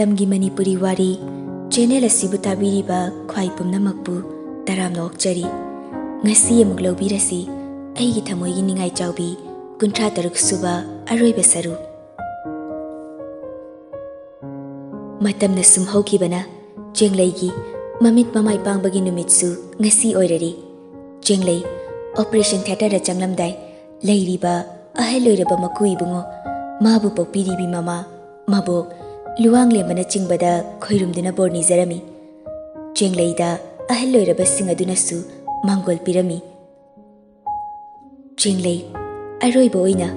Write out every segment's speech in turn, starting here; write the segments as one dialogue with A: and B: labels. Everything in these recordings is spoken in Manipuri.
A: Matamgi Manipuri Wari channel asibu tabiriba khwai pumnamakpu taramna okchari ngasi amuk lobirasi Eigi Thamoigi Ningaichaobi 36 suba aroiba saru matamna sum hokibana chenglei mamit mamai pangbagi numitsu ngasi oirari chenglei operation theater da changlamdai leiriba aheloiraba makui bungo mabu pokpiribi mama mabo luang lembana chingbada khoirumduna borni jarami chengleida aheloiraba singadunasu mangol pirami chenglei aroiba oina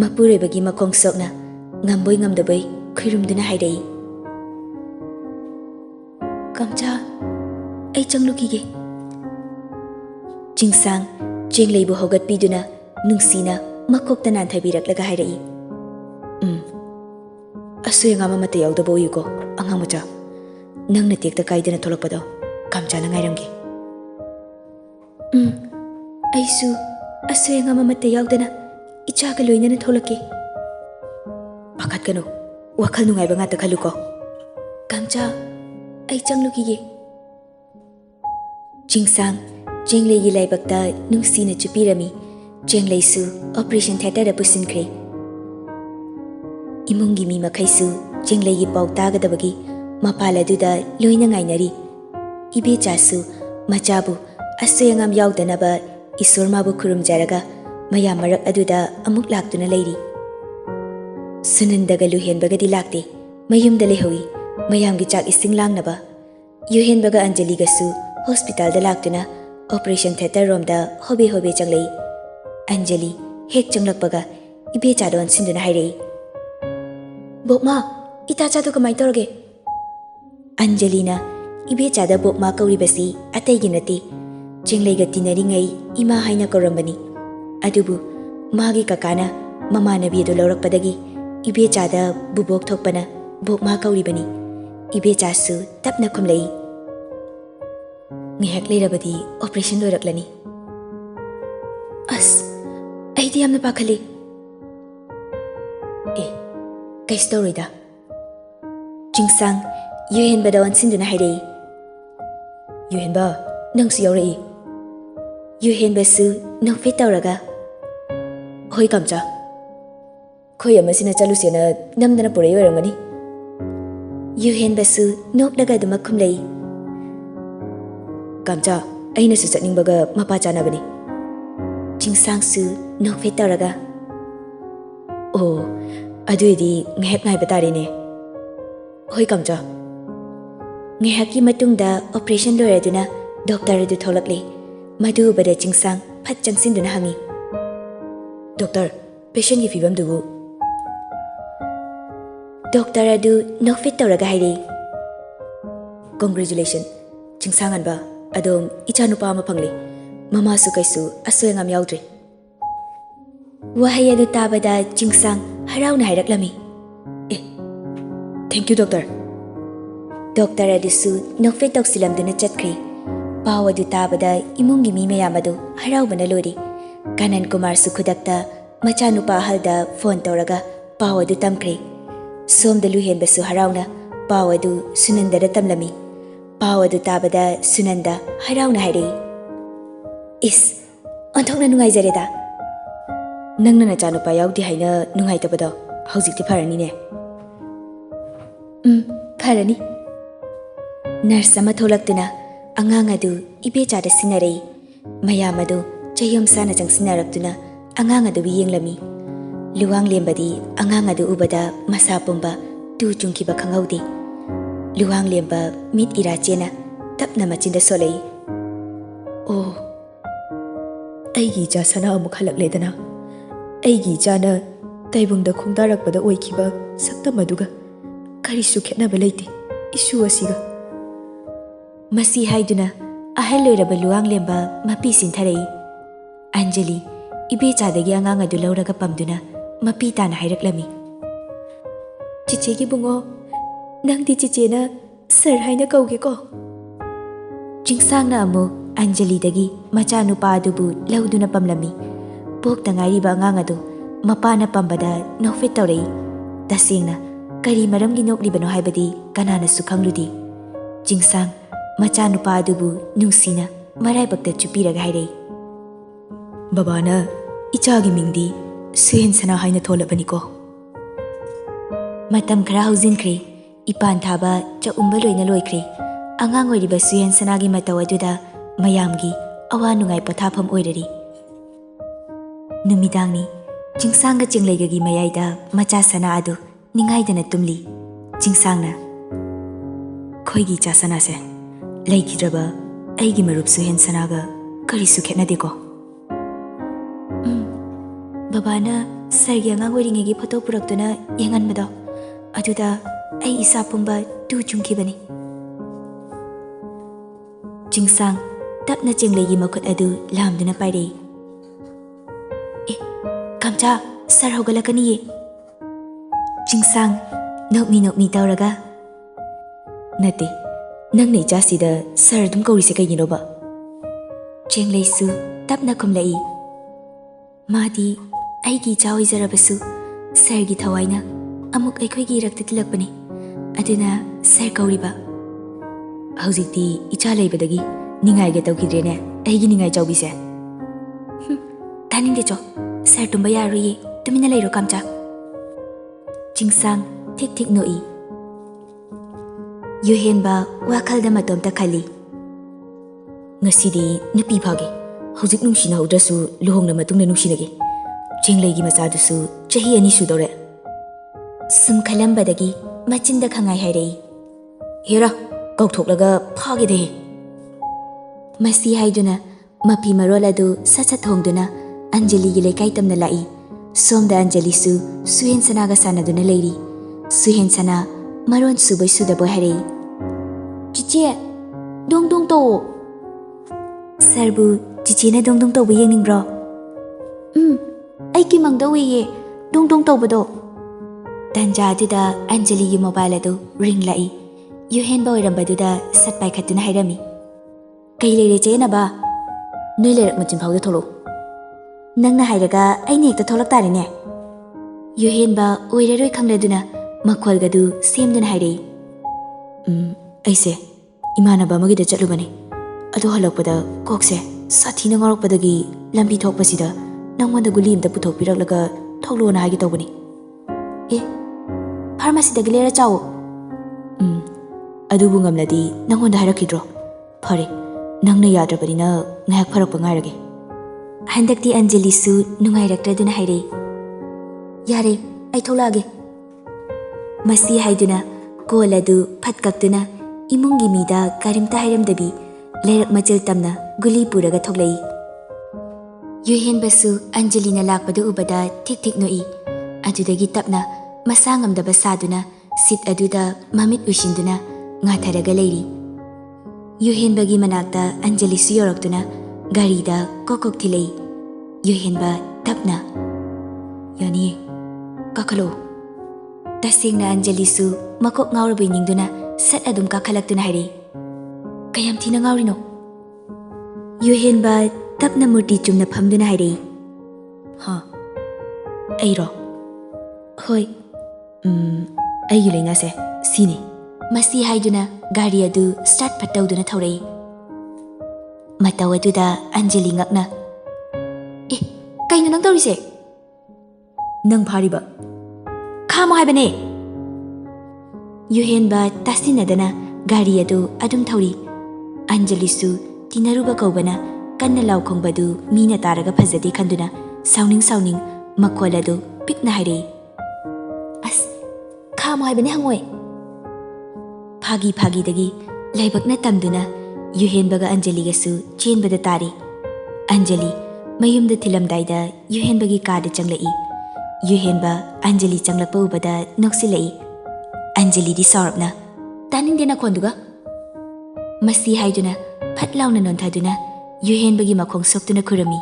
A: mapurebagi makong sokna ngamboi ngamdabai khoirumduna haidai kamcha ai changlukige chingsang chenglei bu hogat piduna nungsina makokta nan thabirak hairai asuyanga mamate yaudaba oyuko angang macha nangna tekta kaidana tholakpado kamcha na ngairamge aisu asuyanga mamate yaudana ichaga loinana tholake pakat kanu wakhal nungaiba ngata khaluko kamcha ai changlukige chingsang chenglei gi laibakta nungsina chupirami chenglei su operation theater da pusinkre imungi mi makhaisu chenglei gi pau tagadabagi mapala duda loina ngainari ibe chasu machabu asuyangam yaudanaba isormabu khurum jaraga maya marak aduda amuk laktuna leiri sunandaga luhenbagadi lakte mayumda lehowi mayamgi chak ising langnaba yuhenbaga anjali gasu hospital da laktuna operation theater room da hobe changlei anjali hek changlakpaga ibe chadon sinduna hairei bokma ita chadu kamai torge anjalina ibe chada bokma kauribasi ataigi nati chenglei ga tinari ngai ima haina korambani adubu magi kakana mama nabi do lorakpadagi ibe chada bubok thokpana bokma kauribani ibe chasu tapna khumlei ngehak leirabadi operation loiraklani as aidi amna pakhali kai story da chingsang yuhen badawan sinduna hairei yuhen ba nangsu yaurei yuhen basu nang fit tauraga hoi kamcha khoi amasina chalusena namdana purai oirangani yuhen basu nokdaga duma khumlei kamcha aina su chatningbaga mapa chanabani chingsang su nok fit tauraga oh aduidi ngehak ngai batarine hoi kamcha ngehaki matungda operation loiraduna doctor adu tholakle madu bada chingsang phat changsinduna hangi doctor patient gi fibam dugu doctor adu nok fit tauraga haire congratulations chingsang anba adom icha nupa ama phangli mama su kaisu asoyangam yaudre wahai adu tabada chingsang harauna hairaklami thank you doctor doctor adusu nokfe toksilamduna chatkri paw adu tabada imungi mi mayamadu haraubana lori kanan kumar su khudakta macha nupa halda phone toraga paw adu tamkre somda luhen basu harauna paw adu sunanda da tamlami paw adu tabada sunanda harauna haire is anthokna nungai jareda nangna na chanu pa yaudi haina nungai tabado hojikti pharani ne pharani nurse ama tholaktuna angang adu ibe chada sinarei mayam adu chayom sana changsinaраktuna angang adu yenglami luwang lembadi angang adu ubada masa pumba tu chungki ba khangaudi luwang lemba mit irachena tapna machinda solei oh aigi ja sana amuk halakledana aigi jana taibungda khungdarakpada oikiba saktamaduga karisu khetnaba leite isu asiga masi haiduna aheloiraba luang lemba mapi sintharei anjali ibe chadagi angang adu lauraga pamduna mapi tana hairaklami chichegi bungo nangdi chichena sir haina kauge ko chingsangna amu anjali dagi macha nupa adubu lauduna pamlami pok tangairiba angang adu mapana pambada nofit taurei tasingna Kari maramgi noklibano haibadi kananasu khangludi. Jingsang machanupa adubu nungsina maraibakta chupiraga hairei. Babana ichagi mingdi Suyen Sana haina tholabaniko. Matam khara haujinkre ipan thaba chaumba loina loikre. Angang oiriba Suyen Sanagi mataw aduda mayamgi awa nungai pothafam oirari. Numidangni Jingsanga chinglaigagi mayaida macha sana adu ningaidana tumli. Jingsangna khoigi cha sana se laikhidraba aigi marup Suyen Sanaga karisu khetnadeko. Babana sargi angang oiringegi photo puraktuna yenganbado aduda ai isa pumba tu chungkibani. Jingsang tapna chenglegi makut adu lamduna pairei. Kamcha sar hogalakani ye. Jingsang nokmi tauraga. Nate nang nei jasida sar dum kauri se kaigino ba. Chengleisu tapna khumlai. Madi aigi chawi zarabasu sargi thawaina amuk aikhoigi rakta tilakpani. Aduna sar kauriba. Haujikti icha leibadagi ningai ge tawkidrene aigi ningai chawbi se. Taning de cho sar tumba yaruye tumina leiro kamcha. Jingsang tik noi. Yuhenba wakhalda matomta khali. Ngasidi nupi phage hojik nungsina udrasu luhongna matungna nungsinage. Chenglaigi machadusu chahi ani sudore. Sum khalambadagi machinda khangai hairei. Hera kauthoklaga phage de. Masi haiduna mapi maroladu sacha thongduna Anjali gi lekai tamna lai. Somda Anjali su Suyen Sanaga sanaduna leiri. Suyen Sana maron subai sudabo hairei. Chiche dong to. Sarbu chiche na dong to bu yengingbro. Aiki mangdawiye dong tawbado. Tanja aduda Anjali gi mobile adu ring lai. Yuhen ba oirambaduda satpai khatuna hairami. Kai leire chena ba. Noi leirak machin phauda tholo. Nangna hairaga aine ekta tholak tarine. Yuhen ba oiraroi khangladuna makhwalgadu semduna hairei. Aise imanaba magida chatlubani. Adu halakpada kokse sathina ngorokpadagi lambi thokpasida nangwanda guli imta puthokpiraklaga thoklona haigi tawbani. Pharmacy da gilera chawo. Adubu ngamladi nangwanda hairakidro. Phare nangna yadrabanina ngayak pharakpa ngairage. Handakti Anjali su nungairakraduna hairei. Yare ai tholage. Masi haiduna koladu phatkaktuna imungi mida karimta hairamdabi leirak machil tamna guli puraga thoklai. Yuhen basu Anjali na lakpadu ubada tik noi. Adudagi tapna masangamdaba saduna sit aduda mamit ushinduna ngatharaga leiri. Yuhen bagi manakta Anjali su yoroktuna garida kokok thilei. Yuhen ba tapna yani kakalo. Tasingna Anjali su makok ngaurabai ningduna sat adum kakhalaktuna hairei. Kayam thina ngaurino. Yuhen ba tapna murti chumna phamduna hairei. Airo. Hoi. Aigi leina se sini. Masi haiduna gari adu start phattauduna thorei. Mataw aduda Anjali ngakna. Kaino nang tawrise? Nang phariba. Khamo haibane. Yuhen ba tasinadana gari adu adum thori. Anjali su tinaruba kaubana kanna law khongbadu mina taraga phajade khanduna sauning makoladu pikna hairei. As khamo haibane hangoi. Phagi dagi laibakna tamduna Yuhen baga Anjali gasu chenbada tari. Anjali mayumda thilamdaida Yuhen bagi kada changlai. Yuhen ba Anjali changlakpa ubada noksilai. Anjali di saurapna taning dena khonduga. Masi haiduna phatlauna nonthaduna Yuhen bagi makhong soktuna khurami.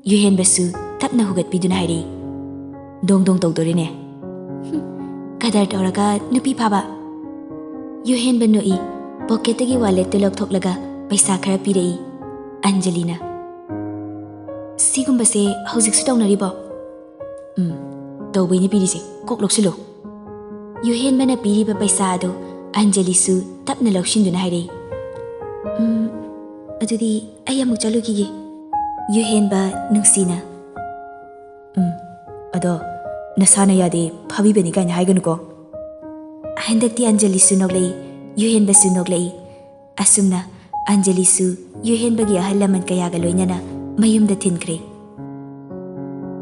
A: Yuhen basu tapna hugatpiduna hairei. Dong tawdorine. Kadar tawraga nupi phaba. Yuhen ba noi pocketagi wallet to lokthoklaga paisa khara pirei. Anjalina ꯌꯨꯍꯦꯟꯕꯅ ꯄꯤꯔꯤꯕ ꯄꯩꯁꯥ ꯑꯗꯨ ꯑꯟꯖꯂꯤꯁꯨ ꯇꯞꯅ ꯂꯧꯁꯤꯟꯗꯨꯅ ꯍꯥꯏꯔꯛꯏ, ꯑꯗꯨꯗꯤ ꯑꯩ ꯑꯃꯨꯛ ꯆꯠꯂꯨꯈꯤꯒꯦ꯫ ꯌꯨꯍꯦꯟꯕ ꯅꯨꯡꯁꯤꯅ, ꯑꯗꯣ ꯅꯁꯥꯅ ꯌꯥꯗꯦ ꯐꯥꯕꯤꯕꯅꯤ ꯀꯥꯏꯅ ꯍꯥꯏꯒꯅꯨꯀꯣ꯫ ꯍꯟꯗꯛꯇꯤ ꯑꯟꯖꯂꯤꯁꯨ ꯅꯣꯛꯂꯛꯏ, ꯌꯨꯍꯦꯟꯕꯁꯨ ꯅꯣꯛꯂꯛꯏ꯫ ꯑꯁꯨꯝꯅ ꯑꯟꯖꯂꯤꯁꯨ ꯌꯨꯍꯦꯟꯕꯒꯤ ꯑꯍꯜ ꯂꯃꯟ ꯀꯌꯥꯒ ꯂꯣꯏꯅꯅ ꯃꯌꯨꯝꯗ ꯊꯤꯟꯈ꯭ꯔꯦ꯫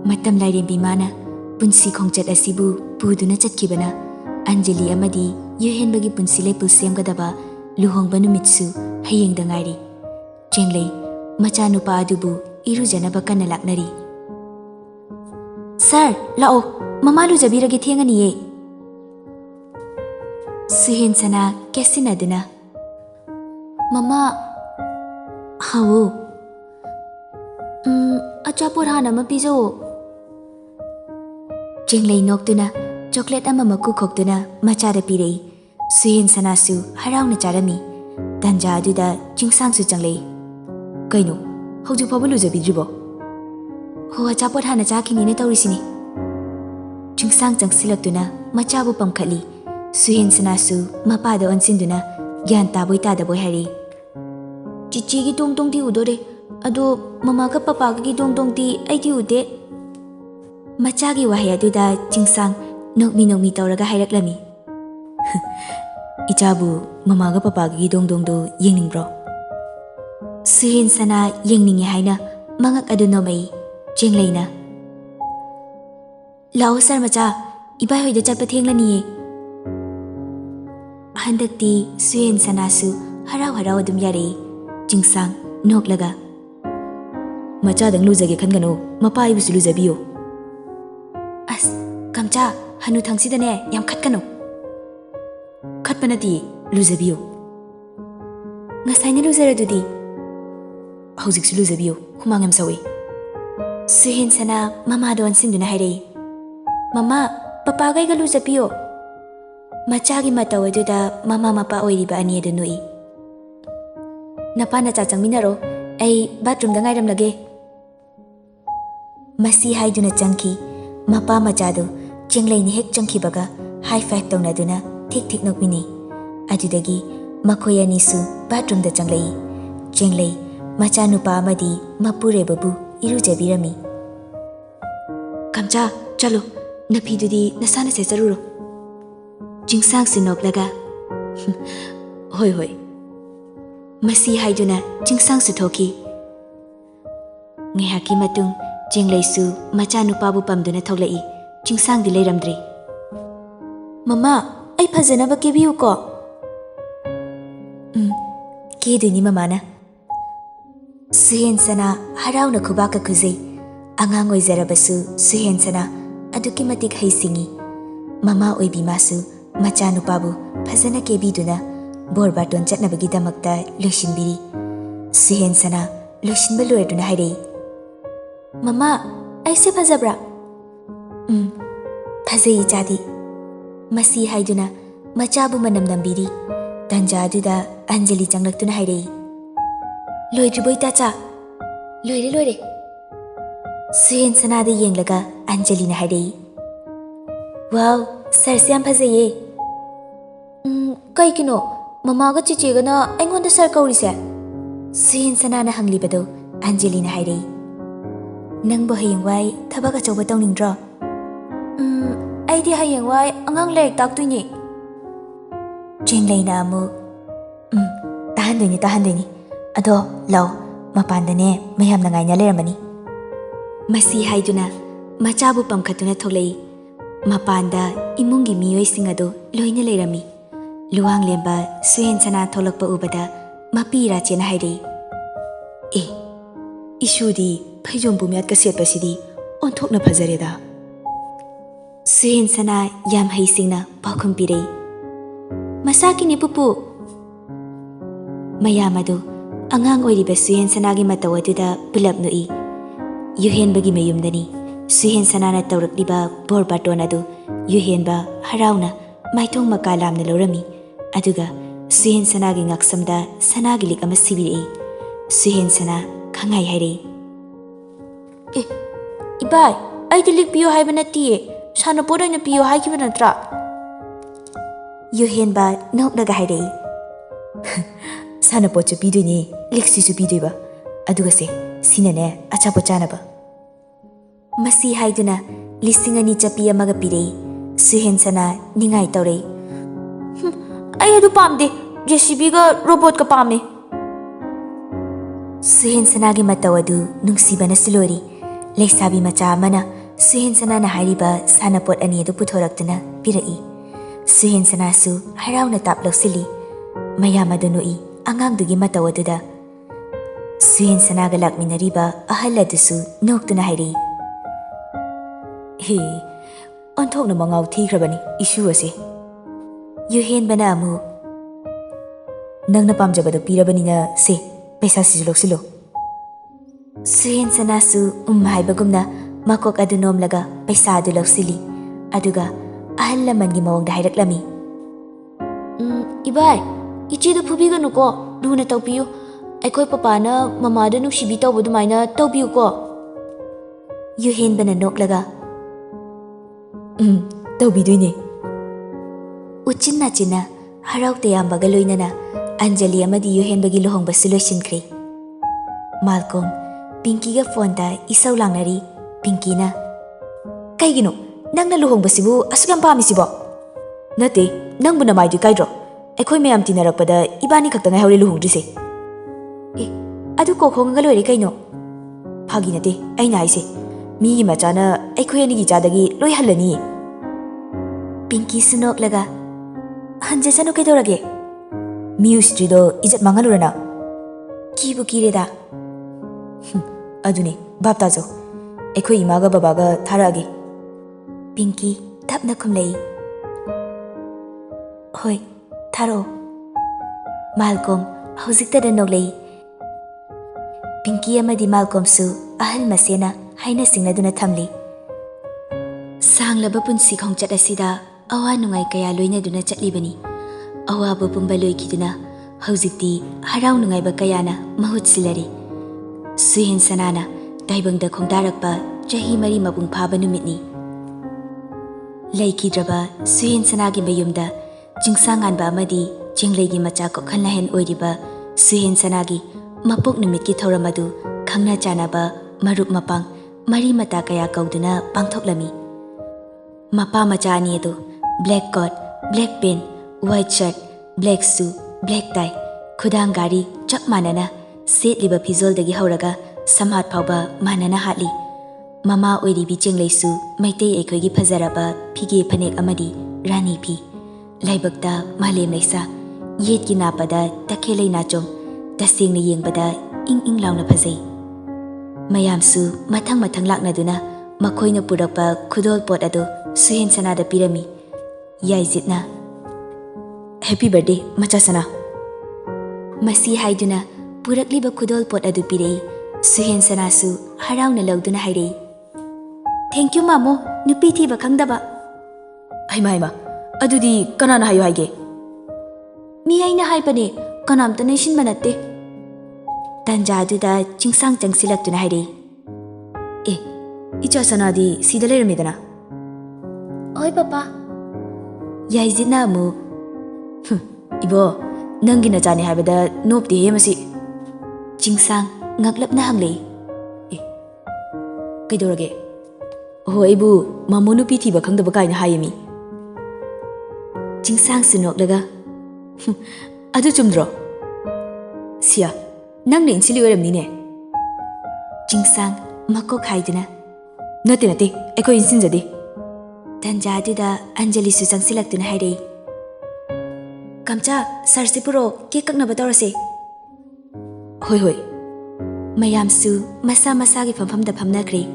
A: ꯃꯇꯝ ꯂꯥꯏꯔꯦꯝꯕꯤ ꯃꯥꯅ ꯄꯨꯟꯁꯤ ꯈꯣꯡꯆꯠ ꯑꯁꯤꯕꯨ ꯄꯨꯗꯨꯅ ꯆꯠꯈꯤꯕꯅ ꯑꯟꯖꯂꯤ ꯑꯃꯗꯤ ꯌꯨꯍꯦꯟꯕꯒꯤ ꯄꯨꯟꯁꯤ ꯂꯩꯄꯨꯜ ꯁꯦꯝꯒꯗꯕ ꯂꯨꯍꯣꯡꯕ ꯅꯨꯃꯤꯠꯁꯨ ꯍꯌꯦꯡꯗ ꯉꯥꯏꯔꯤ꯫ ꯆꯦꯡꯂꯩ ꯃꯆꯥꯅꯨꯄꯥ ꯑꯗꯨꯕꯨ ꯏꯔꯨꯖꯅꯕ ꯀꯟꯅ ꯂꯥꯛꯅꯔꯤ꯫ ꯁꯥꯔ ꯂꯥꯛꯑꯣ, ꯃꯃꯥ ꯂꯨꯖꯕꯤꯔꯒꯦ, ꯊꯦꯡꯉꯅꯤꯌꯦ꯫ ꯁꯨꯍꯦꯟꯁꯅꯥ ꯀꯦꯁꯤꯟꯅꯗꯨꯅ, ꯃꯃꯥ, ꯍꯥꯎ, ꯑꯆꯥꯄꯣꯠ ꯍꯥꯟꯅ ꯑꯃ ꯄꯤꯖꯧ꯫ ꯆꯦꯡꯂꯩ ꯅꯣꯛꯇꯨꯅ ꯆꯣꯀ꯭ꯂꯦꯠ ꯑꯃ ꯃꯀꯨ ꯈꯣꯛꯇꯨꯅ ꯃꯆꯥꯗ ꯄꯤꯔꯛꯏ꯫ ꯁꯨꯍꯦꯟꯁꯅꯥꯁꯨ ꯍꯔꯥꯎꯅ ꯆꯥꯔꯝꯃꯤ꯫ ꯇꯟꯖꯥ ꯑꯗꯨꯗ ꯆꯤꯡꯁꯥꯡꯁꯨ ꯆꯪꯂꯛꯏ꯫ ꯀꯩꯅꯣ, ꯍꯧꯖꯤꯛ ꯐꯥꯎꯕ ꯂꯨꯖꯕꯤꯗ꯭ꯔꯤꯕꯣ? ꯍꯣ, ꯑꯆꯥꯄꯣꯠ ꯍꯥꯟꯅ ꯆꯥꯈꯤꯅꯤꯅ ꯇꯧꯔꯤꯁꯤꯅꯤ꯫ ꯆꯤꯡꯁꯥꯡ ꯆꯪꯁꯤꯜꯂꯛꯇꯨꯅ ꯃꯆꯥꯕꯨ ꯄꯝꯈꯠꯂꯤ꯫ ꯁꯨꯍꯦꯟꯁꯅꯥꯁꯨ ꯃꯄꯥꯗ ꯑꯣꯟꯁꯤꯟꯗꯨꯅ ꯒ꯭ꯌꯥꯟ ꯇꯥꯕꯣꯏ ꯇꯥꯗꯕꯣꯏ ꯍꯥꯏꯔꯛꯏ, ꯆꯤꯆꯤꯒꯤ ꯗꯣꯡꯗꯣꯡꯗꯤ ꯎꯗꯣꯔꯦ, ꯑꯗꯣ ꯃꯃꯥꯒ ꯄꯄꯥꯒꯒꯤ ꯗꯣꯡꯗꯣꯡꯗꯤ ꯑꯩꯗꯤ ꯎꯗꯦ꯫ ꯃꯆꯥꯒꯤ ꯋꯥꯍꯩ ꯑꯗꯨꯗ ꯆꯤꯡꯁꯥꯡ ꯅꯣꯛꯃꯤ ꯅꯣꯛꯃꯤ ꯇꯧꯔꯒ ꯍꯥꯏꯔꯛꯂꯝꯃꯤ, ꯏꯆꯥꯕꯨ ꯃꯃꯥꯒ ꯄꯄꯥꯒꯒꯤ ꯗꯣꯡꯗꯣꯡꯗꯣ ꯌꯦꯡꯅꯤꯡꯕ꯭ꯔꯣ? ꯁꯨꯍꯦꯟꯁꯅꯥ ꯌꯦꯡꯅꯤꯡꯉꯦ ꯍꯥꯏꯅ ꯃꯉꯛ ꯑꯗꯨ ꯅꯣꯝꯃꯛꯏ꯫ ꯆꯦꯡꯂꯩꯅ, ꯂꯥꯛꯑꯣ ꯁꯥꯔ ꯃꯆꯥ, ꯏꯕꯥꯏꯍꯣꯏꯗ ꯆꯠꯄ ꯊꯦꯡꯂꯅꯤꯌꯦ꯫ ꯍꯟꯗꯛꯇꯤ ꯁꯨꯍꯦꯟꯁꯅꯥꯁꯨ ꯍꯔꯥꯎ ꯍꯔꯥꯎ ꯑꯗꯨꯝ ꯌꯥꯔꯛꯏ꯫ ꯆꯤꯡꯁꯥꯡ ꯅꯣꯛꯂꯒ, ꯃꯆꯥꯗꯪ ꯂꯨꯖꯒꯦ ꯈꯟꯒꯅꯨ, ꯃꯄꯥ ꯑꯩꯕꯨꯁꯨ ꯂꯨꯖꯕꯤꯌꯨ꯫ ꯑꯁ ꯀꯝꯆꯥ, ꯍꯅꯨꯊꯪꯁꯤꯗꯅꯦ ꯌꯥꯝ ꯈꯠꯀꯅꯨ꯫ ꯈꯠꯄ ꯅꯠꯇꯤꯌꯦ, ꯂꯨꯖꯕꯤꯌꯨ꯫ ꯉꯁꯥꯏꯅ ꯂꯨꯖꯔꯗꯨꯗꯤ? ꯍꯧꯖꯤꯛꯁꯨ ꯂꯨꯖꯕꯤꯌꯨ, ꯍꯨꯃꯥꯡ ꯌꯥꯝ ꯁꯧꯏ꯫ ꯁꯨꯍꯦꯟꯁꯅꯥ ꯃꯃꯥꯗ ꯑꯣꯟꯁꯤꯟꯗꯨꯅ ꯍꯥꯏꯔꯛꯏ, ꯃꯃꯥ, ꯄꯄꯥꯒꯩꯒ ꯂꯨꯖꯕꯤꯌꯣ꯫ ꯃꯆꯥꯒꯤ ꯃꯇꯧ ꯑꯗꯨꯗ ꯃꯃꯥ ꯃꯄꯥ ꯑꯣꯏꯔꯤꯕ ꯑꯅꯤ ꯑꯗꯨ ꯅꯣꯛꯏ꯫ ꯅꯄꯥ ꯅꯆꯥ ꯆꯪꯃꯤꯟꯅꯔꯣ, ꯑꯩ ꯕꯥꯊꯔꯨꯝꯗ ꯉꯥꯏꯔꯝꯂꯒꯦ꯫ ꯃꯁꯤ ꯍꯥꯏꯗꯨꯅ ꯆꯪꯈꯤ꯫ ꯃꯄꯥ ꯃꯆꯥꯗꯨ ꯆꯦꯡꯂꯩꯅ ꯍꯦꯛ ꯆꯪꯈꯤꯕꯒ ꯍꯥꯏ ꯐꯥꯏꯚ ꯇꯧꯅꯗꯨꯅ ꯊꯦꯛ ꯊꯦꯛ ꯅꯣꯛꯃꯤꯟꯅꯩ꯫ ꯑꯗꯨꯗꯒꯤ ꯃꯈꯣꯏ ꯑꯅꯤꯁꯨ ꯕꯥꯊꯔꯨꯝꯗ ꯆꯪꯂꯛꯏ꯫ ꯆꯦꯡꯂꯩ ꯃꯆꯥꯅꯨꯄꯥ ꯑꯃꯗꯤ ꯃꯄꯨꯔꯣꯏꯕꯕꯨ ꯏꯔꯨꯖꯕꯤꯔꯝꯃꯤ꯫ ꯀꯝꯆꯥ, ꯆꯠꯂꯣ, ꯅꯐꯤꯗꯨꯗꯤ ꯅꯁꯥꯅ ꯁꯦꯠꯆꯔꯨꯔꯣ꯫ ꯆꯤꯡꯁꯥꯡꯁꯨ ꯅꯣꯛꯂꯒ, ꯍꯣꯏ ꯍꯣꯏ꯫ ꯃꯁꯤ ꯍꯥꯏꯗꯨꯅ ꯆꯤꯡꯁꯥꯡꯁꯨ ꯊꯣꯛꯈꯤ꯫ ꯉꯥꯏꯍꯥꯛꯀꯤ ꯃꯇꯨꯡ ꯆꯦꯡꯂꯩꯁꯨ ꯃꯆꯥꯅꯨꯄꯥꯕꯨ ꯄꯝꯗꯨꯅ ꯊꯣꯛꯂꯛꯏ꯫ ꯆꯤꯡꯁꯥꯡꯗꯤ ꯂꯩꯔꯝꯗ꯭ꯔꯤ꯫ ꯃꯃꯥ, ꯑꯩ ꯐꯖꯅꯕ ꯀꯦꯕꯤꯌꯨꯀꯣ꯫ ꯀꯦꯗꯣꯏꯅꯤ ꯃꯃꯥꯅ꯫ ꯁꯨꯍꯦꯟꯁꯅꯥ ꯍꯔꯥꯎꯅ ꯈꯨꯕꯥꯛꯀ ꯈꯨꯖꯩ꯫ ꯑꯉꯥꯡ ꯑꯣꯏꯖꯔꯕꯁꯨ ꯁꯨꯍꯦꯟꯁꯅꯥ ꯑꯗꯨꯛꯀꯤ ꯃꯇꯤꯛ ꯍꯩꯁꯤꯡꯉꯤ꯫ ꯃꯃꯥ ꯑꯣꯏꯕꯤ ꯃꯥꯁꯨ ꯃꯆꯥꯅꯨꯄꯥꯕꯨ ꯐꯖꯅ ꯀꯦꯕꯤꯗꯨꯅ ꯕꯣꯔ ꯕꯥꯔꯇꯣꯟ ꯆꯠꯅꯕꯒꯤꯗꯃꯛꯇ ꯂꯣꯏꯁꯤꯟꯕꯤꯔꯤ꯫ ꯁꯨꯍꯦꯟꯁꯅꯥ ꯂꯣꯏꯁꯤꯟꯕ ꯂꯣꯏꯔꯗꯨꯅ ꯍꯥꯏꯔꯛꯏ, ꯃꯃꯥ, ꯑꯩꯁꯦ ꯐꯖꯕ꯭ꯔꯥ? ꯐꯖꯩ ꯏꯆꯥꯗꯤ꯫ ꯃꯁꯤ ꯍꯥꯏꯗꯨꯅ ꯃꯆꯥꯕꯨ ꯃꯅꯝ ꯅꯝꯕꯤꯔꯤ꯫ ꯇꯟꯖꯥ ꯑꯗꯨꯗ ꯑꯟꯖꯂꯤ ꯆꯪꯂꯛꯇꯨꯅ ꯍꯥꯏꯔꯛꯏ, ꯂꯣꯏꯗ꯭ꯔꯤꯕꯣ ꯏꯇꯥꯆꯥ? ꯂꯣꯏꯔꯦ ꯂꯣꯏꯔꯦ꯫ ꯁꯨꯍꯦꯟꯁꯅꯥꯗ ꯌꯦꯡꯂꯒ ꯑꯟꯖꯂꯤꯅ ꯍꯥꯏꯔꯛꯏ, ꯋꯥꯎ, ꯁꯔꯁꯦ ꯌꯥꯝ ꯐꯖꯩꯌꯦ꯫ ꯀꯩꯒꯤꯅꯣ ꯃꯃꯥꯒ ꯆꯤꯆꯦꯒꯅ ꯑꯩꯉꯣꯟꯗ ꯁꯔ ꯀꯧꯔꯤꯁꯦ? ꯁꯨꯍꯦꯟꯁꯅꯥꯅ ꯍꯪꯂꯤꯕꯗꯣ ꯑꯟꯖꯂꯤꯅ ꯍꯥꯏꯔꯛꯏ, ꯅꯪꯕꯨ ꯍꯌꯦꯡꯋꯥꯏ ꯊꯕꯛ ꯑꯆꯧꯕ ꯇꯧꯅꯤꯡꯗ꯭ꯔꯣ? ꯑꯩꯗꯤ ꯍꯌꯦꯡꯋꯥꯏ ꯑꯉꯥꯡ ꯂꯥꯏꯔꯤꯛ ꯇꯥꯛꯇꯣꯏꯅꯤ꯫ ꯆꯦꯡꯂꯩꯅ ꯑꯃꯨꯛ, ꯇꯥꯍꯟꯗꯣꯏꯅꯤ ꯇꯥꯍꯟꯗꯣꯏꯅꯤ, ꯑꯗꯣ ꯂꯥꯛꯑꯣ, ꯃꯄꯥꯟꯗꯅꯦ ꯃꯌꯥꯝꯅ ꯉꯥꯏꯅ ꯂꯩꯔꯝꯃꯅꯤ꯫ ꯃꯁꯤ ꯍꯥꯏꯗꯨꯅ ꯃꯆꯥꯕꯨ ꯄꯝꯈꯠꯇꯨꯅ ꯊꯣꯛꯂꯛꯏ꯫ ꯃꯄꯥꯟꯗ ꯏꯃꯨꯡꯒꯤ ꯃꯤꯑꯣꯏꯁꯤꯡ ꯑꯗꯨ ꯂꯣꯏꯅ ꯂꯩꯔꯝꯃꯤ꯫ ꯂꯨꯋꯥꯡꯂꯦꯝꯕ ꯁꯨꯍꯦꯟꯁꯅꯥ ꯊꯣꯛꯂꯛꯄ ꯎꯕꯗ ꯃꯄꯤ ꯏꯔꯥꯆꯦꯅ ꯍꯥꯏꯔꯛꯏ, ꯏꯁꯨꯗꯤ ꯐꯩꯖꯣꯝ ꯄꯨꯝꯌꯥꯠꯀ ꯁꯦꯠꯄꯁꯤꯗꯤ ꯑꯣꯟꯊꯣꯛꯅ ꯐꯖꯔꯦꯗ꯫ ꯁꯨꯍꯦꯟꯁꯅꯥ ꯌꯥꯝ ꯍꯩꯁꯤꯡꯅ ꯄꯥꯎꯈꯨꯝ ꯄꯤꯔꯛꯏ, ꯃꯁꯥꯀꯤꯅꯤ ꯄꯨꯄꯨ꯫ ꯃꯌꯥꯝ ꯑꯗꯨ ꯑꯉꯥꯡ ꯑꯣꯏꯔꯤꯕ ꯁꯨꯍꯦꯟꯁꯅꯥꯒꯤ ꯃꯇꯧ ꯑꯗꯨꯗ ꯄꯨꯂꯞ ꯅꯣꯛꯏ꯫ ꯌꯨꯍꯦꯟꯕꯒꯤ ꯃꯌꯨꯝꯗꯅꯤ꯫ ꯁꯨꯍꯦꯟꯁꯅꯥꯅ ꯇꯧꯔꯛꯂꯤꯕ ꯕꯣꯔ ꯕꯥꯔꯇꯣꯟ ꯑꯗꯨ ꯌꯨꯍꯦꯟꯕ ꯍꯔꯥꯎꯅ ꯃꯥꯏꯊꯣꯡ ꯃꯀꯥ ꯂꯥꯝꯅ ꯂꯧꯔꯝꯃꯤ꯫ ꯑꯗꯨꯒ ꯁꯨꯍꯦꯟꯁꯅꯥꯒꯤ ꯉꯛꯁꯝꯗ ꯁꯅꯥꯒꯤ ꯂꯤꯛ ꯑꯃ ꯁꯤꯕꯤꯔꯛꯏ꯫ ꯁꯨꯍꯦꯟꯁꯅꯥ ꯈꯪꯍꯥꯏ ꯍꯥꯏꯔꯛꯏ, ꯏꯕꯥꯏ, ꯑꯩꯗꯤ ꯂꯤꯛ ꯄꯤꯌꯣ ꯍꯥꯏꯕ ꯅꯠꯇꯤꯌꯦ, ꯁꯥꯟꯅꯄꯣꯠ ꯑꯣꯏꯅ ꯄꯤꯌꯣ ꯍꯥꯏꯈꯤꯕ ꯅꯠꯇ꯭ꯔꯥ? Yuhenba noknaga hairei.
B: Sanapochu pidoine, leksisu pidoiba. Adugase, sinane, achapot chanaba.
A: Masi haiduna, lisingani chapi amaga pirei. Suhen sana ningai taurei.
C: Ay adu pamde, JCB ga robot ka pame.
A: Suhen sanagi matawadu nungsibana sulori. Leisabi macha amana Suhen sana na hariba sanapot ani adu puthoraktuna pirai. Suhen sana su harauna taplosili. Mayamadu noi angang dugi matawaduda. Suhen sana ga lakminariba ahaladusu noktuna hairi.
B: He, onthok na mangau thikrabani issue ase.
A: Yuhen bana amu.
B: Nang napamjabado pirabanina se, paisa sisulok.
A: Suhen sana su haibagumna makok adu nomlaga paisa adu lausili. Aduga ahal lamangi mawangda hairaklami.
C: Ibai, ichi da pubiga nuko, luna taupiyo. Aikoi papana mamada nuksibi taubudu maina taupiyo ko.
A: Yuhen bana noklaga.
B: Taubidoine.
A: Uchinna china haraukte yambaga loinana Anjali amadi Yuhen bagi lohong basulosin kre. Malcolm, Pinky ga phone ta isaw lang nari. Pinky na.
B: Kaigino, nang naluhong basibu asugam pamisibo. Nate, nang bunamay di kaidro. Aikoi mayam tinarakpada ibani khakta ngai hawre luhong drise.
A: Adu kokhong galoi kaino.
B: Phagi nate, aina haise. Mi machana aikoi ani gi chadagi loi halani.
A: Pinky sunok laga. Hanje sanu kedorage.
B: Mi ustrido ijat mangalurana.
A: Kibu kireda.
B: Adune, baptazo. Aikoi imaga babaga tharage.
A: Pinky tapna khumlei. Hoi, tharo. Malcolm hojikta da noglei. Pinky amadi Malcolm su ahal masena haina singnaduna thamli. Sanglaba punsi khongchat asida awa nungai kaya loinaduna chatlibani. Awa pumba loikiduna hojikti harau nungai ba kayana mahut silari. Suhen sanana daibangda khongdarakpa chahi mari mapung phaba numitni. Laikidraba Suhen sanagi mayumda jingsanganba amadi jingleigi macha ko khanlahen oiriba Suhen sanagi mapok numitki thoramadu khangna chanaba marup mapang mari mata kaya kauduna pangthoklami. Mapa macha ani adu black coat, black pen, white shirt, black shoe, black tie, khudang gari chak manana setliba phizoldagi hauraga samhat phauba manana hatli. Mama oiribi chenglaisu maitei aikhoigi phazaraba phige phanek amadi rani phi. Laibakta malem laisa yetki napada takhelei nachom tasengna yengbada ing launa phazai. Mayamsu mathang laknaduna makhoina purakpa khudol pot adu Suhen sanada pirami. Yaizitna.
B: Happy birthday, macha sana.
A: Masi haiduna purakliba khudol pot adu pirei. Suhen sanasu harauna lauduna hairei. Thank you mamo, nupi thiba khangdaba.
B: Haima, adudi kanana hayo haige.
C: Mi aina haipane, kanamta naishin manatte.
A: Tanja aduda chingsang changsilaktuna hairei.
B: Icha sanadi sidale ramidana.
C: Oi papa.
A: Yaizitna amu.
B: Ibo, nangi na chani haibada nopti he masi.
A: Chingsang ngaklapna hanglei.
B: Kaidorage. Oh, ibu mamu nupi thiba khangdaba kaina hayami.
A: Chingsang sunok
B: Adu chumdro. Sia, nang ning sili oiramni ne.
A: Chingsang makok haiduna.
B: Nate, aikoi insinjade.
A: Tanja aduda Anjali su changsilaktuna hairei.
C: Kamcha, sarsi puro ke kakna batorase.
B: Hoi.
A: Mayamsu masa gi famfamda phamnakre.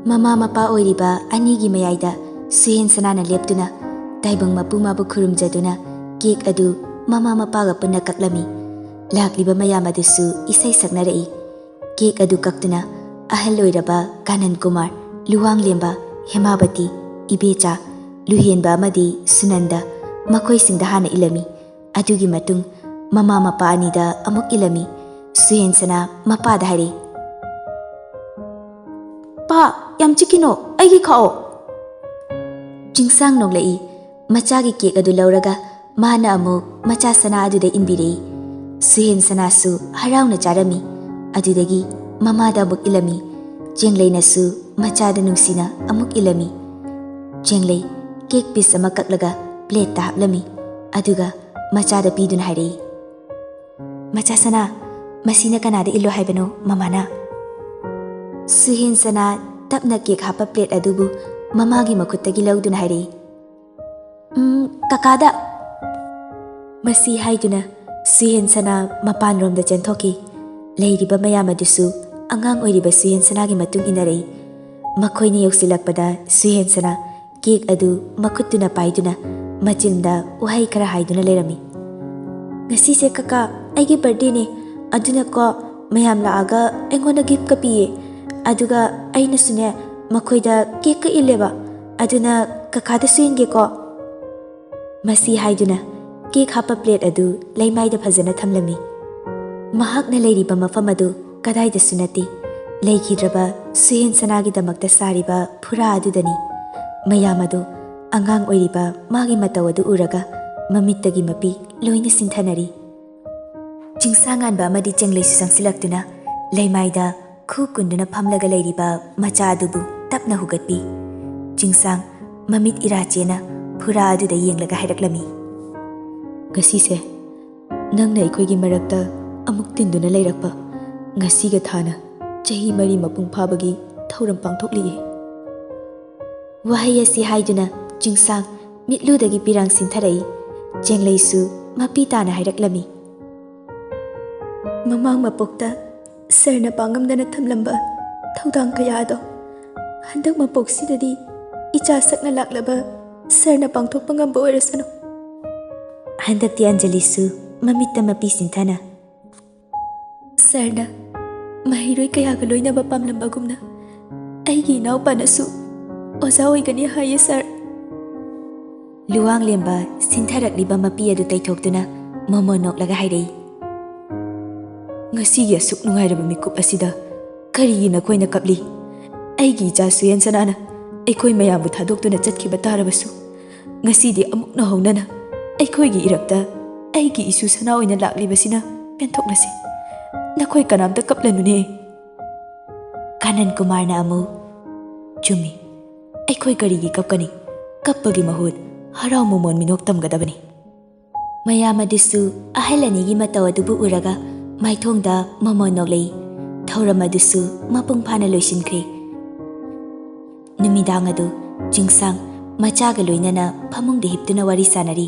A: Mama mapa oiriba anigi mayaida Suhen sanana leptuna daibang mapumabu khurumjaduna cake adu mama mapa ga punna kaklami. Lakliba mayam adusu isai saknarei. Cake adu kaktuna ahal oiraba Kanan Kumar, Luwang Lemba, Hemabati, Ibecha, Luhenba amadi Sunanda makhoi singda hana ilami. Adugi matung mama mapa anida amuk ilami. Suhen sana mapa da hari.
C: Pa, yam chikino, aigi khao.
A: Chingsang noglai, machagi cake adu lauraga ꯃꯥꯅ ꯑꯃꯨꯛ ꯃꯆꯥ ꯁꯅꯥ ꯑꯗꯨꯗ ꯏꯟꯕꯤꯔꯛꯏ꯫ ꯁꯨꯍꯦꯟ ꯁꯅꯥꯁꯨ ꯍꯔꯥꯎꯅ ꯆꯥꯔꯝꯃꯤ꯫ ꯑꯗꯨꯗꯒꯤ ꯃꯃꯥꯗ ꯑꯃꯨꯛ ꯏꯜꯂꯝꯃꯤ꯫ ꯆꯦꯡꯂꯩꯅꯁꯨ ꯃꯆꯥꯗ ꯅꯨꯡꯁꯤꯅ ꯑꯃꯨꯛ ꯏꯜꯂꯝꯃꯤ꯫ ꯆꯦꯡꯂꯩ ꯀꯦꯛ ꯄꯤꯁ ꯑꯃ ꯀꯛꯂꯒ ꯄ꯭ꯂꯦꯠꯇ ꯍꯥꯞꯂꯝꯃꯤ꯫ ꯑꯗꯨꯒ ꯃꯆꯥꯗ ꯄꯤꯗꯨꯅ ꯍꯥꯏꯔꯛꯏ, ꯃꯆꯥ ꯁꯅꯥ, ꯃꯁꯤꯅ ꯀꯅꯥꯗ ꯏꯜꯂꯣ ꯍꯥꯏꯕꯅꯣ ꯃꯃꯥꯅ? ꯁꯨꯍꯦꯟ ꯁꯅꯥ ꯇꯞꯅ ꯀꯦꯛ ꯍꯥꯞꯄ ꯄ꯭ꯂꯦꯠ ꯑꯗꯨꯕꯨ ꯃꯃꯥꯒꯤ ꯃꯈꯨꯠꯇꯒꯤ ꯂꯧꯗꯨꯅ ꯍꯥꯏꯔꯛꯏ, ꯀꯀꯥꯗ꯫ ꯃꯁꯤ ꯍꯥꯏꯗꯨꯅ ꯁꯨꯍꯦꯟ ꯁꯅꯥ ꯃꯄꯥꯟꯔꯣꯝꯗ ꯆꯦꯟꯊꯣꯛꯈꯤ꯫ ꯂꯩꯔꯤꯕ ꯃꯌꯥꯝ ꯑꯗꯨꯁꯨ ꯑꯉꯥꯡ ꯑꯣꯏꯔꯤꯕ ꯁꯨꯍꯦꯟ ꯁꯅꯥꯒꯤ ꯃꯇꯨꯡ ꯏꯟꯅꯔꯛꯏ꯫ ꯃꯈꯣꯏꯅ ꯌꯧꯁꯤꯜꯂꯛꯄꯗ ꯁꯨꯍꯦꯟ ꯁꯅꯥ ꯀꯦꯛ ꯑꯗꯨ ꯃꯈꯨꯠꯇꯨꯅ ꯄꯥꯏꯗꯨꯅ ꯃꯆꯤꯟꯗ ꯋꯥꯍꯩ ꯈꯔ ꯍꯥꯏꯗꯨꯅ ꯂꯩꯔꯝꯃꯤ꯫ ꯉꯁꯤꯁꯦ ꯀꯀꯥ ꯑꯩꯒꯤ ꯕꯔꯊꯗꯦꯅꯦ, ꯑꯗꯨꯅꯀꯣ ꯃꯌꯥꯝ ꯂꯥꯛꯑꯒ ꯑꯩꯉꯣꯟꯗ ꯒꯤꯐꯠꯀ ꯄꯤꯌꯦ꯫ ꯑꯗꯨꯒ ꯑꯩꯅꯁꯨꯅꯦ ꯃꯈꯣꯏꯗ ꯀꯦꯛꯀ ꯏꯜꯂꯦꯕ, ꯑꯗꯨꯅ ꯀꯀꯥꯗꯁꯨ ꯏꯟꯒꯦꯀꯣ꯫ ꯃꯁꯤ ꯍꯥꯏꯗꯨꯅ ꯀꯦꯛ ꯍꯥꯞꯄ ꯄ꯭ꯂꯦꯠ ꯑꯗꯨ ꯂꯩꯃꯥꯏꯗ ꯐꯖꯅ ꯊꯝꯂꯝꯃꯤ꯫ ꯃꯍꯥꯛꯅ ꯂꯩꯔꯤꯕ ꯃꯐꯝ ꯑꯗꯨ ꯀꯗꯥꯏꯗꯁꯨ ꯅꯠꯇꯦ, ꯂꯩꯈꯤꯗ꯭ꯔꯕ ꯁꯨꯍꯦꯟ ꯁꯅꯥꯒꯤꯗꯃꯛꯇ ꯁꯥꯔꯤꯕ ꯐꯨꯔꯥ ꯑꯗꯨꯗꯅꯤ꯫ ꯃꯌꯥꯝ ꯑꯗꯨ ꯑꯉꯥꯡ ꯑꯣꯏꯔꯤꯕ ꯃꯥꯒꯤ ꯃꯇꯧ ꯑꯗꯨ ꯎꯔꯒ ꯃꯃꯤꯠꯇꯒꯤ ꯃꯄꯤ ꯂꯣꯏꯅ ꯁꯤꯟꯊꯅꯔꯤ꯫ ꯆꯤꯡꯁꯥꯉꯥꯟꯕ ꯑꯃꯗꯤ ꯆꯦꯡꯂꯩꯁꯨ ꯆꯪꯁꯤꯜꯂꯛꯇꯨꯅ ꯂꯩꯃꯥꯏꯗ ꯈꯨ ꯀꯨꯟꯗꯨꯅ ꯐꯝꯂꯒ ꯂꯩꯔꯤꯕ ꯃꯆꯥ ꯑꯗꯨꯕꯨ ꯇꯞꯅ ꯍꯨꯒꯠꯄꯤ꯫ ꯆꯤꯡꯁꯥꯡ ꯃꯃꯤꯠ ꯏꯔꯥꯆꯦꯅ ꯐꯨꯔꯥ ꯑꯗꯨꯗ ꯌꯦꯡꯂꯒ ꯍꯥꯏꯔꯛꯂꯝꯃꯤ, ꯉꯁꯤꯁꯦ ꯅꯪꯅ ꯑꯩꯈꯣꯏꯒꯤ ꯃꯔꯛꯇ ꯑꯃꯨꯛ ꯇꯤꯟꯗꯨꯅ ꯂꯩꯔꯛꯄ ꯉꯁꯤꯒ ꯊꯥꯅ ꯆꯍꯤ 4 ꯃꯄꯨꯡ ꯐꯥꯕꯒꯤ ꯊꯧꯔꯝ ꯄꯥꯡꯊꯣꯛꯂꯤꯌꯦ꯫ ꯋꯥꯍꯩ ꯑꯁꯤ ꯍꯥꯏꯗꯨꯅ ꯆꯤꯡꯁꯥꯡ ꯃꯤꯠꯂꯨꯗꯒꯤ ꯄꯤꯔꯥꯡ ꯁꯤꯟꯊꯔꯛꯏ꯫ ꯆꯦꯡꯂꯩꯁꯨ ꯃꯄꯤ ꯇꯥꯅ ꯍꯥꯏꯔꯛꯂꯝꯃꯤ, ꯃꯃꯥꯡ ꯃꯄꯣꯛꯇ ꯁꯔꯅ ꯄꯥꯡꯉꯝꯗꯅ ꯊꯝꯂꯝꯕ ꯊꯧꯗꯥꯡ ꯀꯌꯥꯗꯣ ꯍꯟꯗꯛ ꯃꯄꯣꯛꯁꯤꯗꯗꯤ ꯏꯆꯥ ꯁꯛꯅ ꯂꯥꯛꯂꯕ ꯁꯔꯅ ꯄꯥꯡꯊꯣꯛꯄ ꯉꯝꯕ ꯑꯣꯏꯔꯁꯅꯨ꯫ ꯍꯟꯗꯛꯇꯤ ꯑꯟꯖꯂꯤꯁꯨ ꯃꯃꯤꯠꯇ ꯃꯄꯤ ꯁꯤꯟꯊꯅ, ꯁꯔꯅ ꯃꯍꯩꯔꯣꯏ ꯀꯌꯥꯒ ꯂꯣꯏꯅꯕ ꯄꯥꯝꯂꯝꯕꯒꯨꯝꯅ ꯑꯩꯒꯤ ꯏꯅꯥꯎꯄꯥꯅꯁꯨ ꯑꯣꯖꯥ ꯑꯣꯏꯒꯅꯤ ꯍꯥꯏꯌꯦ ꯁꯔ꯫ ꯂꯨꯋꯥꯡꯂꯦꯝꯕ ꯁꯤꯟꯊꯔꯛꯂꯤꯕ ꯃꯄꯤ ꯑꯗꯨ ꯇꯩꯊꯣꯛꯇꯨꯅ ꯃꯣꯃꯣ ꯅꯣꯛꯂꯒ ꯍꯥꯏꯔꯛꯏ, ꯉꯁꯤꯒꯤ ꯑꯁꯨꯛ ꯅꯨꯡꯉꯥꯏꯔꯕ ꯃꯤꯀꯨꯞ ꯑꯁꯤꯗ ꯀꯔꯤꯒꯤ ꯅꯈꯣꯏꯅ ꯀꯞꯂꯤ? ꯑꯩꯒꯤ ꯏꯆꯥ ꯁꯨꯍꯦꯟ ꯁꯅꯥꯅ ꯑꯩꯈꯣꯏ ꯃꯌꯥꯝꯕꯨ ꯊꯥꯗꯣꯛꯇꯨꯅ ꯆꯠꯈꯤꯕ ꯇꯥꯔꯕꯁꯨ ꯉꯁꯤꯗꯤ ꯑꯃꯨꯛꯅ ꯍꯧꯅꯅ ꯑꯩꯈꯣꯏꯒꯤ ꯏꯔꯛꯇ ꯑꯩꯒꯤ ꯏꯁꯨ ꯁꯅꯥ ꯑꯣꯏꯅ ꯂꯥꯛꯂꯤꯕꯁꯤꯅ ꯄꯦꯟꯊꯣꯛꯂꯁꯤ꯫ ꯅꯈꯣꯏ ꯀꯅꯥꯝꯇ ꯀꯞꯂꯅꯨꯅꯦ꯫ ꯀꯥꯅꯟ ꯀꯨꯃꯥꯔꯅ ꯑꯃꯨꯛ, ꯆꯨꯝꯃꯤ, ꯑꯩꯈꯣꯏ ꯀꯔꯤꯒꯤ ꯀꯞꯀꯅꯤ? ꯀꯞꯄꯒꯤ ꯃꯍꯨꯠ ꯍꯔꯥꯎ ꯃꯃꯣꯟ ꯃꯤꯅꯣꯛ ꯇꯝꯒꯗꯕꯅꯤ꯫ ꯃꯌꯥꯝ ꯑꯗꯨꯁꯨ ꯑꯍꯜ ꯑꯅꯤꯒꯤ ꯃꯇꯧ ꯑꯗꯨꯕꯨ ꯎꯔꯒ ꯃꯥꯏꯊꯣꯡꯗ ꯃꯃꯣꯟ ꯅꯣꯛꯂꯛꯏ꯫ ꯊꯧꯔꯝ ꯑꯗꯨꯁꯨ ꯃꯄꯨꯡ ꯐꯥꯅ ꯂꯣꯏꯁꯤꯟꯈ꯭ꯔꯦ꯫ ꯅꯨꯃꯤꯗꯥꯡ ꯑꯗꯨ ꯆꯤꯡꯁꯥꯡ ꯃꯆꯥꯒ ꯂꯣꯏꯅꯅ ꯐꯃꯨꯡꯗ ꯍꯤꯞꯇꯨꯅ ꯋꯥꯔꯤ ꯁꯥꯟꯅꯔꯤ꯫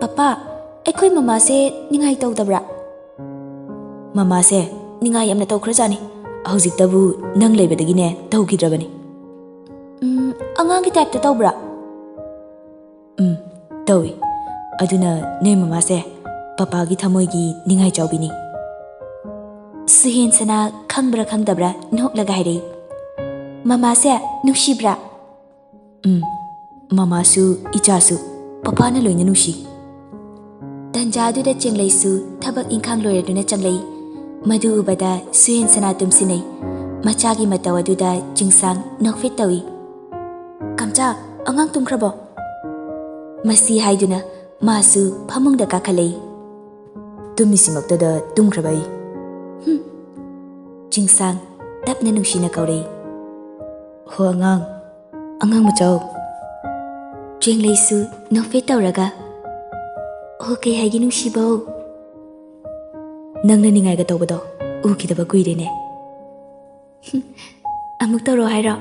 A: ꯄꯄꯥ, ꯑꯩꯈꯣꯏ ꯃꯃꯥꯁꯦ ꯅꯤꯡꯉꯥꯏ ꯇꯧꯗꯕ꯭ꯔꯥ? ꯃꯃꯥꯁꯦ ꯅꯤꯡꯉꯥꯏ ꯌꯥꯝꯅ ꯇꯧꯈ꯭ꯔꯖꯥꯠꯅꯤ꯫ ꯍꯧꯖꯤꯛꯇꯕꯨ ꯅꯪ ꯂꯩꯕꯗꯒꯤꯅꯦ ꯇꯧꯈꯤꯗ꯭ꯔꯕꯅꯤ꯫ ꯑꯉꯥꯡꯒꯤ ꯇꯥꯏꯞꯇ ꯇꯧꯕ꯭ꯔꯥ? ꯇꯧꯏ꯫ ꯑꯗꯨꯅ ꯅꯣꯏ ꯃꯃꯥꯁꯦ ꯄꯄꯥꯒꯤ ꯊꯃꯣꯏꯒꯤ ꯅꯤꯡꯉꯥꯏꯆꯥꯎꯕꯤꯅꯤ꯫ ꯁꯨꯍꯦꯟ ꯁꯅꯥ ꯈꯪꯕ꯭ꯔꯥ ꯈꯪꯗꯕ꯭ꯔꯥ ꯅꯣꯛꯂꯒ ꯍꯥꯏꯔꯛꯏ, ꯃꯃꯥꯁꯦ ꯅꯨꯡꯁꯤꯕ꯭ꯔꯥ? ꯃꯃꯥꯁꯨ ꯏꯆꯥꯁꯨ ꯄꯄꯥꯅ ꯂꯣꯏꯅ ꯅꯨꯡꯁꯤ꯫ ꯇꯟꯖꯥ ꯑꯗꯨꯗ ꯆꯦꯡꯂꯩꯁꯨ ꯊꯕꯛ ꯏꯪꯈꯥꯡ ꯂꯣꯏꯔꯗꯨꯅ ꯆꯪꯂꯛꯏ꯫ ꯃꯗꯨ ꯎꯕꯗ ꯁꯨꯍꯦꯟ ꯁꯅꯥ ꯇꯨꯝꯁꯤꯟꯅꯩ꯫ ꯃꯆꯥꯒꯤ ꯃꯇꯧ ꯑꯗꯨꯗ ꯆꯤꯡꯁꯥꯡ ꯅꯣꯛꯐꯦꯠ ꯇꯧꯏ, ꯀꯝꯆꯥ, ꯑꯉꯥꯡ ꯇꯨꯝꯈ꯭ꯔꯕꯣ? ꯃꯁꯤ ꯍꯥꯏꯗꯨꯅ ꯃꯥꯁꯨ ꯐꯃꯨꯡꯗ ꯀꯥꯈꯠꯂꯛꯏ꯫ ꯇꯨꯝꯃꯤꯁꯤꯃꯛꯇꯗ ꯇꯨꯝꯈ꯭ꯔꯕ ꯑꯩ? ꯆꯤꯡꯁꯥꯡ ꯇꯞꯅ ꯅꯨꯡꯁꯤꯅ ꯀꯧꯔꯛꯏ, ꯍꯣ ꯑꯉꯥꯡ ꯃꯆꯥꯎ꯫ ꯆꯦꯡꯂꯩꯁꯨ ꯅꯣꯛꯐꯦꯠ ꯇꯧꯔꯒ, ꯍꯣ ꯀꯩ ꯍꯥꯏꯒꯦ ꯅꯨꯡꯁꯤꯕꯧ? ꯅꯪꯅ ꯅꯤꯡꯉꯥꯏꯒ ꯇꯧꯕꯗꯣ ꯎꯈꯤꯗꯕ ꯀꯨꯏꯔꯦꯅꯦ꯫ ꯑꯃꯨꯛ ꯇꯧꯔꯣ ꯍꯥꯏꯔꯣ?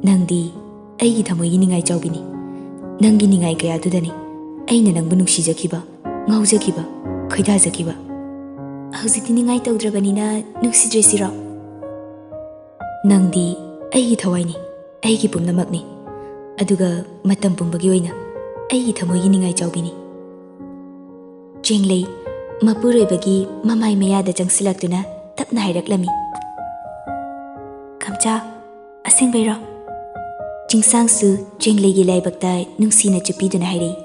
A: ꯅꯪꯗꯤ ꯑꯩꯒꯤ ꯊꯃꯣꯏꯒꯤ ꯅꯤꯡꯉꯥꯏꯆꯥꯎꯕꯤꯅꯤ꯫ ꯅꯪꯒꯤ ꯅꯤꯡꯉꯥꯏ ꯀꯌꯥꯗꯨꯗꯅꯤ ꯑꯩꯅ ꯅꯪꯕꯨ ꯅꯨꯡꯁꯤꯖꯈꯤꯕ, ꯉꯥꯎꯖꯈꯤꯕ, ꯈꯣꯏꯗꯥꯖꯈꯤꯕ꯫ ꯍꯧꯖꯤꯛꯇꯤ ꯅꯤꯡꯉꯥꯏ ꯇꯧꯗ꯭ꯔꯕꯅꯤꯅ ꯅꯨꯡꯁꯤꯗ꯭ꯔꯦꯁꯤꯔꯣ? ꯅꯪꯗꯤ ꯑꯩꯒꯤ ꯊꯋꯥꯏꯅꯤ, ꯑꯩꯒꯤ ꯄꯨꯝꯅꯃꯛꯅꯤ꯫ ꯑꯗꯨꯒ ꯃꯇꯝ ꯄꯨꯝꯕꯒꯤ ꯑꯣꯏꯅ ꯑꯩꯒꯤ ꯊꯃꯣꯏꯒꯤ ꯅꯤꯡꯉꯥꯏꯆꯥꯎꯕꯤꯅꯤ꯫ ꯆꯦꯡꯂꯩ ꯃꯄꯨꯔꯣꯏꯕꯒꯤ ꯃꯃꯥꯏ ꯃꯌꯥꯗ ꯆꯪꯁꯤꯜꯂꯛꯇꯨꯅ ꯇꯞꯅ ꯍꯥꯏꯔꯛꯂꯝꯃꯤ, ꯀꯝꯆꯥ, ꯑꯁꯦꯡꯕꯩꯔꯣ? ꯆꯤꯡꯁꯥꯡꯁꯨ ꯆꯦꯡꯂꯩꯒꯤ ꯂꯥꯏꯕꯛꯇ ꯅꯨꯡꯁꯤꯅ ꯆꯨꯞꯄꯤꯗꯨꯅ ꯍꯥꯏꯔꯛꯏ,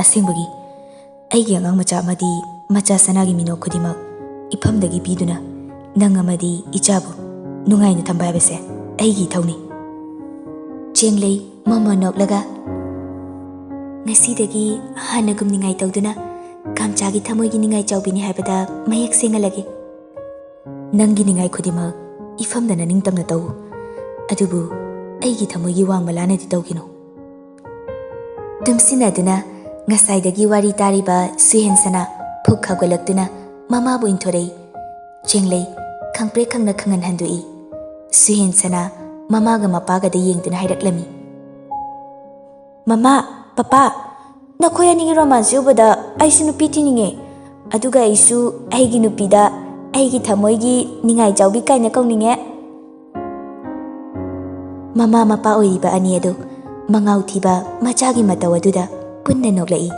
A: ꯑꯁꯦꯡꯕꯒꯤ ꯑꯩꯒꯤ ꯑꯉꯥꯡ ꯃꯆꯥ ꯑꯃꯗꯤ ꯃꯆꯥ ꯁꯅꯥꯒꯤ ꯃꯤꯅꯣꯛ ꯈꯨꯗꯤꯡꯃꯛ ꯏꯐꯝꯗꯒꯤ ꯄꯤꯗꯨꯅ ꯅꯪ ꯑꯃꯗꯤ ꯏꯆꯥꯕꯨ ꯅꯨꯡꯉꯥꯏꯅ ꯊꯝꯕ ꯍꯥꯏꯕꯁꯦ ꯑꯩꯒꯤ ꯏꯊꯧꯅꯤ꯫ ꯆꯦꯡꯂꯩ Momo noklaga ngasidagi hana gumningai tawduna Khumancha Thamoigi Ningaichaobi ni haibada mayak sengalage. Nangi ningai khudima ifamdana ningtamna taw. Adubu Eigi Thamoigi wangmalana di tawgino. Tumsinaduna ngasaidagi wari tariba suhensana phuk khagolaktuna mama bu inthorei. Chenglei khangpre khangna khangan handui. Suhensana mama ga mapaga da yengduna hairaklami.
C: Mama, Papa, nakhoi ani romance yobada aisu nupi tininge. Aduga aisu aigi nupida Eigi Thamoigi Ningaichaobi kaina kauninge.
A: Mama mapa oiriba ani adu mangau thiba machagi mataw aduda punna noklai.